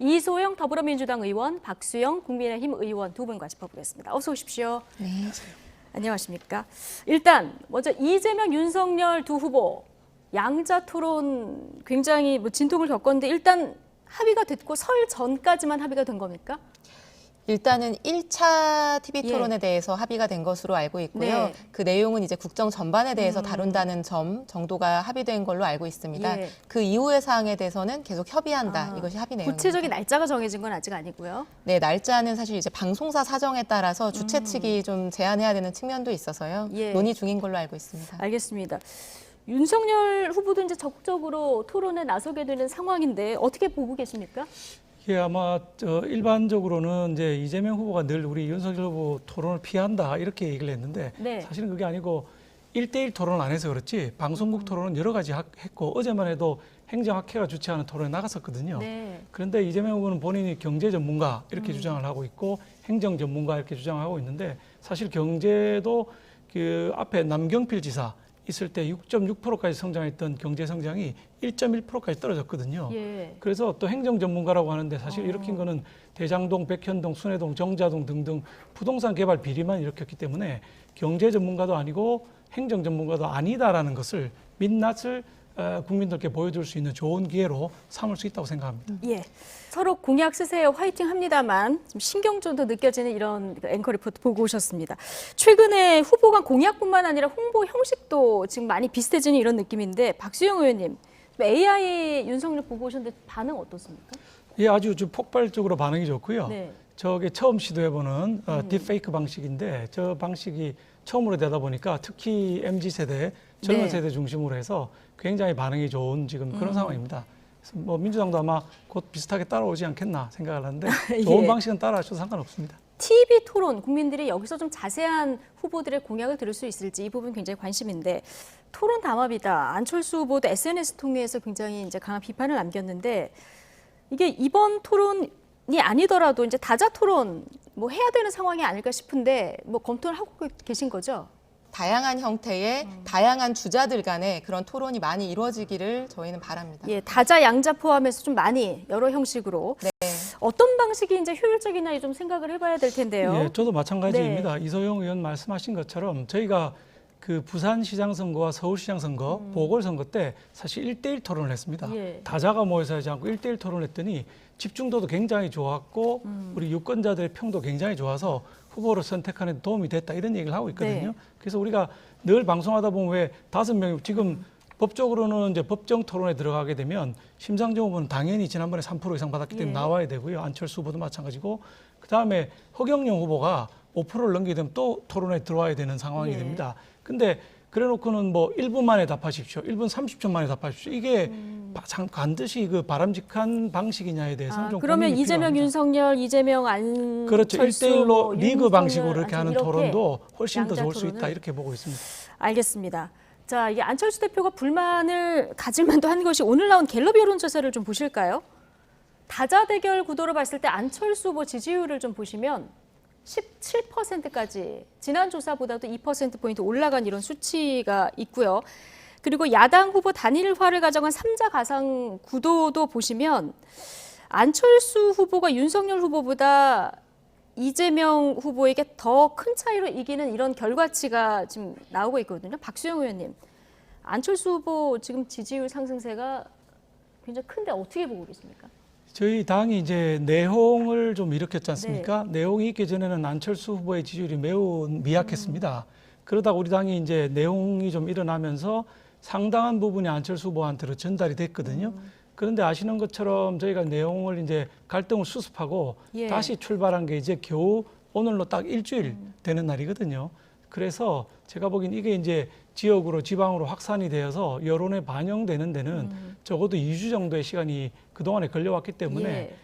이소영 더불어민주당 의원, 박수영 국민의힘 의원 두 분과 짚어보겠습니다. 어서 오십시오. 네. 안녕하십니까. 일단 먼저 이재명, 윤석열 두 후보 양자 토론 굉장히 진통을 겪었는데 일단 합의가 됐고 설 전까지만 합의가 된 겁니까? 일단은 1차 TV 예. 토론에 대해서 합의가 된 것으로 알고 있고요. 네. 그 내용은 이제 국정 전반에 대해서 다룬다는 점 정도가 합의된 걸로 알고 있습니다. 예. 그 이후의 사항에 대해서는 계속 협의한다. 이것이 합의 내용입니다. 구체적인 날짜가 정해진 건 아직 아니고요. 네, 날짜는 사실 이제 방송사 사정에 따라서 주최 측이 좀 제안해야 되는 측면도 있어서요. 예. 논의 중인 걸로 알고 있습니다. 알겠습니다. 윤석열 후보도 이제 적극적으로 토론에 나서게 되는 상황인데 어떻게 보고 계십니까? 예, 아마 일반적으로는 이제 이재명 후보가 늘 우리 윤석열 후보 토론을 피한다 이렇게 얘기를 했는데 네. 사실은 그게 아니고 1대1 토론을 안 해서 그렇지 방송국 토론은 여러 가지 했고 어제만 해도 행정학회가 주최하는 토론에 나갔었거든요. 네. 그런데 이재명 후보는 본인이 경제 전문가 이렇게 주장을 하고 있고 행정 전문가 이렇게 주장하고 있는데 사실 경제도 그 앞에 남경필 지사 있을 때 6.6%까지 성장했던 경제 성장이 1.1%까지 떨어졌거든요. 예. 그래서 또 행정 전문가라고 하는데 사실 일으킨 거는 대장동, 백현동, 순회동, 정자동 등등 부동산 개발 비리만 일으켰기 때문에 경제 전문가도 아니고 행정 전문가도 아니다라는 것을 민낯을 국민들께 보여줄 수 있는 좋은 기회로 삼을 수 있다고 생각합니다. 예. 서로 공약 쓰세요. 화이팅 합니다만 좀 신경전도 느껴지는 이런 앵커 리포트 보고 오셨습니다. 최근에 후보 간 공약뿐만 아니라 홍보 형식도 지금 많이 비슷해지는 이런 느낌인데 박수영 의원님, AI 윤석열 보고 오셨는데 반응 어떻습니까? 예, 아주 폭발적으로 반응이 좋고요. 네. 저게 처음 시도해보는 딥페이크 방식인데 저 방식이 처음으로 되다 보니까 특히 MZ세대, 젊은 네. 세대 중심으로 해서 굉장히 반응이 좋은 지금 그런 상황입니다. 그래서 뭐 민주당도 아마 곧 비슷하게 따라오지 않겠나 생각을 하는데 좋은 예. 방식은 따라하셔도 상관없습니다. TV 토론, 국민들이 여기서 좀 자세한 후보들의 공약을 들을 수 있을지 이 부분 굉장히 관심인데 토론 담합이다. 안철수 후보도 SNS 통해서 굉장히 이제 강한 비판을 남겼는데 이게 이번 토론이 아니더라도 이제 다자 토론 뭐 해야 되는 상황이 아닐까 싶은데 뭐 검토를 하고 계신 거죠? 다양한 형태의 다양한 주자들 간의 그런 토론이 많이 이루어지기를 저희는 바랍니다. 예, 다자 양자 포함해서 좀 많이 여러 형식으로 네. 어떤 방식이 이제 효율적이나 좀 생각을 해봐야 될 텐데요. 예, 저도 마찬가지입니다. 이소영 의원 말씀하신 것처럼 저희가 그 부산시장 선거와 서울시장 선거, 보궐선거 때 사실 1대1 토론을 했습니다. 예. 다자가 모여서 하지 않고 1대1 토론을 했더니 집중도도 굉장히 좋았고 우리 유권자들의 평도 굉장히 좋아서 후보를 선택하는 데 도움이 됐다 이런 얘기를 하고 있거든요. 네. 그래서 우리가 늘 방송하다 보면 왜 5명 지금 법적으로는 이제 법정 토론에 들어가게 되면 심상정 후보는 당연히 지난번에 3% 이상 받았기 때문에 예. 나와야 되고요. 안철수 후보도 마찬가지고 그다음에 허경영 후보가 5%를 넘기게 되면 또 토론에 들어와야 되는 상황이 예. 됩니다. 근데 그래 놓고는 뭐 1분 만에 답하십시오. 1분 30초 만에 답하십시오. 이게 반드시 그 바람직한 방식이냐에 대해서는 좀 그러면 고민이 이재명, 필요합니다. 윤석열, 이재명, 안철수 그렇죠. 1대1로 뭐 리그 윤석열, 방식으로 이렇게 하는 이렇게 토론도 훨씬 더 양자 좋을 수 있다 토론을. 이렇게 보고 있습니다. 알겠습니다. 자, 이게 안철수 대표가 불만을 가질 만도 한 것이 오늘 나온 갤럽 여론조사를 좀 보실까요? 다자 대결 구도로 봤을 때 안철수 후보 지지율을 좀 보시면 17%까지 지난 조사보다도 2%포인트 올라간 이런 수치가 있고요. 그리고 야당 후보 단일화를 가정한 3자 가상 구도도 보시면 안철수 후보가 윤석열 후보보다 이재명 후보에게 더 큰 차이로 이기는 이런 결과치가 지금 나오고 있거든요. 박수영 의원님, 안철수 후보 지금 지지율 상승세가 굉장히 큰데 어떻게 보고 계십니까? 저희 당이 이제 내홍을 좀 일으켰지 않습니까? 내홍이 있기 전에는 안철수 후보의 지지율이 매우 미약했습니다. 그러다가 우리 당이 이제 내홍이 좀 일어나면서 상당한 부분이 안철수 후보한테로 전달이 됐거든요. 그런데 아시는 것처럼 저희가 내용을 이제 갈등을 수습하고 예. 다시 출발한 게 이제 겨우 오늘로 딱 일주일 되는 날이거든요. 그래서 제가 보기엔 이게 이제 지역으로 지방으로 확산이 되어서 여론에 반영되는 데는 적어도 2주 정도의 시간이 그동안에 걸려왔기 때문에 예.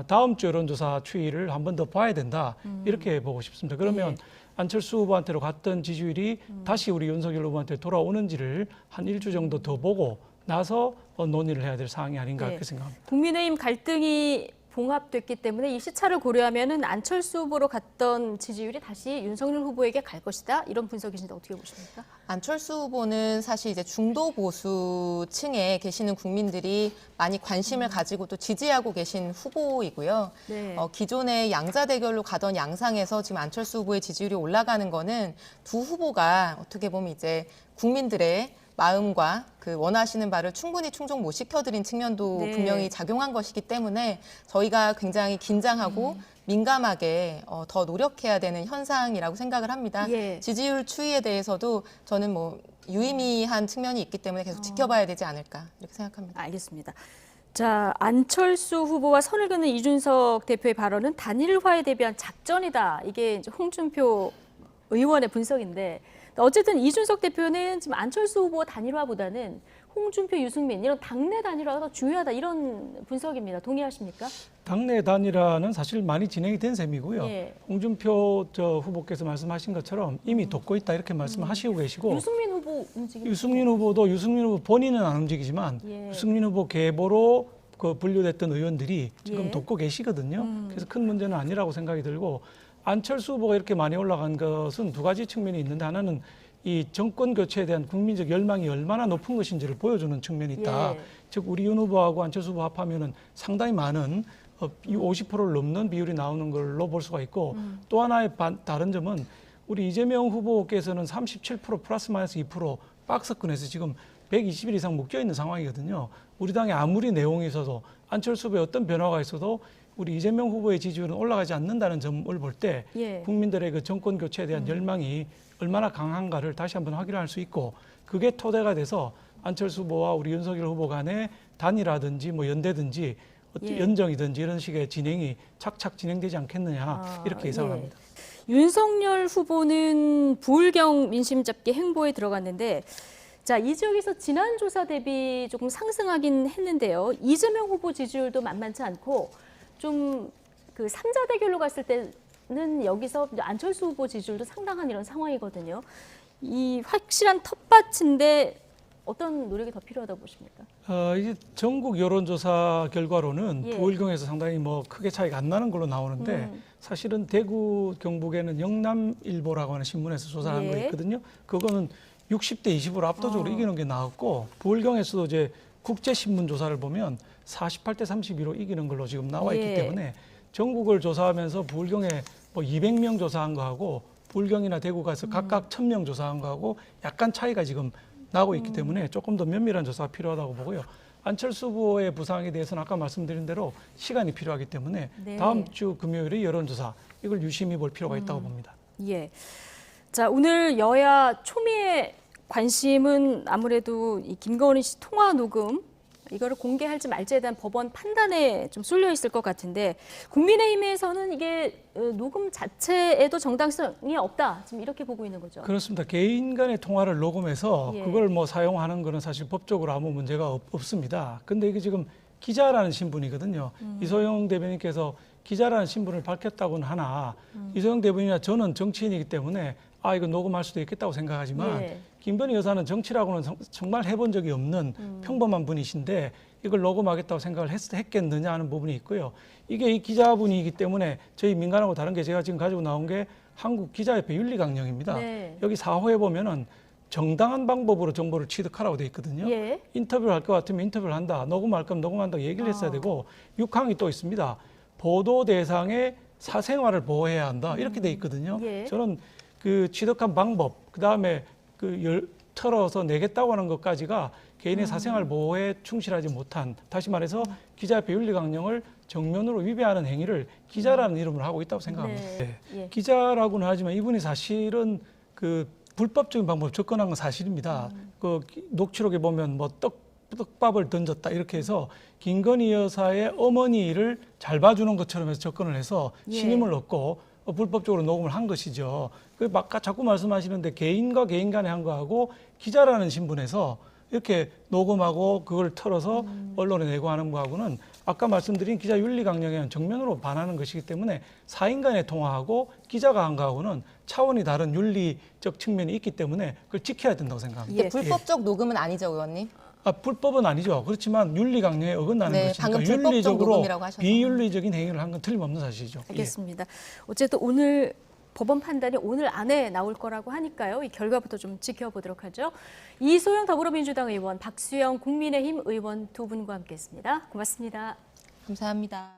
다음 주 여론조사 추이를 한 번 더 봐야 된다. 이렇게 보고 싶습니다. 그러면 예. 안철수 후보한테로 갔던 지지율이 다시 우리 윤석열 후보한테 돌아오는지를 한 1주 정도 더 보고 나서 논의를 해야 될 사항이 아닌가 예. 그렇게 생각합니다. 국민의힘 갈등이 봉합됐기 때문에 이 시차를 고려하면은 안철수 후보로 갔던 지지율이 다시 윤석열 후보에게 갈 것이다. 이런 분석이신데 어떻게 보십니까? 안철수 후보는 사실 이제 중도 보수층에 계시는 국민들이 많이 관심을 가지고 또 지지하고 계신 후보이고요. 네. 기존의 양자 대결로 가던 양상에서 지금 안철수 후보의 지지율이 올라가는 거는 두 후보가 어떻게 보면 이제 국민들의 마음과 그 원하시는 바를 충분히 충족 못 시켜드린 측면도 네. 분명히 작용한 것이기 때문에 저희가 굉장히 긴장하고 민감하게 더 노력해야 되는 현상이라고 생각을 합니다. 예. 지지율 추이에 대해서도 저는 뭐 유의미한 측면이 있기 때문에 계속 지켜봐야 되지 않을까 이렇게 생각합니다. 알겠습니다. 자, 안철수 후보와 선을 그는 이준석 대표의 발언은 단일화에 대비한 작전이다. 이게 이제 홍준표 의원의 분석인데 어쨌든 이준석 대표는 지금 안철수 후보 단일화보다는 홍준표, 유승민 이런 당내 단일화가 더 중요하다 이런 분석입니다. 동의하십니까? 당내 단일화는 사실 많이 진행이 된 셈이고요. 예. 홍준표 후보께서 말씀하신 것처럼 이미 돕고 있다 이렇게 말씀하시고 계시고 유승민 후보 움직임. 유승민 후보 본인은 안 움직이지만 예. 유승민 후보 계보로 그 분류됐던 의원들이 지금 예. 돕고 계시거든요. 그래서 큰 문제는 아니라고 생각이 들고 안철수 후보가 이렇게 많이 올라간 것은 두 가지 측면이 있는데 하나는 이 정권 교체에 대한 국민적 열망이 얼마나 높은 것인지를 보여주는 측면이 있다. 예. 즉 우리 윤 후보하고 안철수 후보 합하면은 상당히 많은 50%를 넘는 비율이 나오는 걸로 볼 수가 있고 또 하나의 다른 점은 우리 이재명 후보께서는 37% 플러스 마이너스 2% 박스권에서 지금 120일 이상 묶여 있는 상황이거든요. 우리 당에 아무리 내용이 있어도 안철수 후보에 어떤 변화가 있어도 우리 이재명 후보의 지지율은 올라가지 않는다는 점을 볼 때 예. 국민들의 그 정권 교체에 대한 열망이 얼마나 강한가를 다시 한번 확인할 수 있고 그게 토대가 돼서 안철수 후보와 우리 윤석열 후보 간의 단일화든지 뭐 연대든지 예. 연정이든지 이런 식의 진행이 착착 진행되지 않겠느냐 이렇게 예상을 예. 합니다. 윤석열 후보는 부울경 민심 잡기 행보에 들어갔는데 자, 이 지역에서 지난 조사 대비 조금 상승하긴 했는데요. 이재명 후보 지지율도 만만치 않고 좀 그 삼자 대결로 갔을 때는 여기서 안철수 후보 지지율도 상당한 이런 상황이거든요. 이 확실한 텃밭인데 어떤 노력이 더 필요하다고 보십니까? 이제 전국 여론조사 결과로는 예. 부울경에서 상당히 뭐 크게 차이가 안 나는 걸로 나오는데 사실은 대구 경북에는 영남일보라고 하는 신문에서 조사한 예. 거 있거든요. 그거는 60대 20으로 압도적으로 이기는 게 나왔고 부울경에서도 이제 국제신문 조사를 보면 48대 32로 이기는 걸로 지금 나와 있기 예. 때문에 전국을 조사하면서 부울경에 뭐 200명 조사한 거하고 부울경이나 대구 가서 각각 1000명 조사한 거하고 약간 차이가 지금 나고 있기 때문에 조금 더 면밀한 조사가 필요하다고 보고요. 안철수 후보의 부상에 대해서는 아까 말씀드린 대로 시간이 필요하기 때문에 네. 다음 주 금요일에 여론조사 이걸 유심히 볼 필요가 있다고 봅니다. 예. 자, 오늘 여야 초미의 관심은 아무래도 이 김건희 씨 통화 녹음 이거를 공개할지 말지에 대한 법원 판단에 좀 쏠려 있을 것 같은데 국민의힘에서는 이게 녹음 자체에도 정당성이 없다. 지금 이렇게 보고 있는 거죠. 그렇습니다. 개인 간의 통화를 녹음해서 예. 그걸 뭐 사용하는 거는 사실 법적으로 아무 문제가 없습니다. 근데 이게 지금 기자라는 신분이거든요. 이소영 대변인께서 기자라는 신분을 밝혔다고는 하나 이소영 대변인이나 저는 정치인이기 때문에 이거 녹음할 수도 있겠다고 생각하지만 예. 김건희 여사는 정치라고는 정말 해본 적이 없는 평범한 분이신데 이걸 녹음하겠다고 생각을 했겠느냐 하는 부분이 있고요. 이게 이 기자분이기 때문에 저희 민간하고 다른 게 제가 지금 가지고 나온 게 한국 기자협회 윤리강령입니다. 네. 여기 4호에 보면은 정당한 방법으로 정보를 취득하라고 돼 있거든요. 예. 인터뷰를 할 것 같으면 인터뷰를 한다. 녹음할 거면 녹음한다고 얘기를 했어야 되고 6항이 또 있습니다. 보도 대상의 사생활을 보호해야 한다. 이렇게 돼 있거든요. 예. 저는 그 취득한 방법, 그다음에 그 털어서 내겠다고 하는 것까지가 개인의 사생활 보호에 충실하지 못한, 다시 말해서 기자협회 윤리강령을 정면으로 위배하는 행위를 기자라는 이름을 하고 있다고 생각합니다. 네. 예. 기자라고는 하지만 이분이 사실은 그 불법적인 방법을 접근한 건 사실입니다. 그 녹취록에 보면 뭐 떡밥을 던졌다 이렇게 해서 김건희 여사의 어머니를 잘 봐주는 것처럼 해서 접근을 해서 예. 신임을 얻고 불법적으로 녹음을 한 것이죠. 그 자꾸 말씀하시는데 개인과 개인 간에 한 거하고 기자라는 신분에서 이렇게 녹음하고 그걸 털어서 언론에 내고 하는 거하고는 아까 말씀드린 기자 윤리 강령에는 정면으로 반하는 것이기 때문에 사인 간의 통화하고 기자가 한 거하고는 차원이 다른 윤리적 측면이 있기 때문에 그걸 지켜야 된다고 생각합니다. 예. 불법적 녹음은 아니죠, 의원님? 불법은 아니죠. 그렇지만 윤리 강령에 어긋나는 네, 것이니까 방금 불법적 윤리적으로 녹음이라고 하셔서. 비윤리적인 행위를 한 건 틀림없는 사실이죠. 알겠습니다. 어쨌든 오늘 법원 판단이 오늘 안에 나올 거라고 하니까요. 이 결과부터 좀 지켜보도록 하죠. 이소영 더불어민주당 의원, 박수영 국민의힘 의원 두 분과 함께했습니다. 고맙습니다. 감사합니다.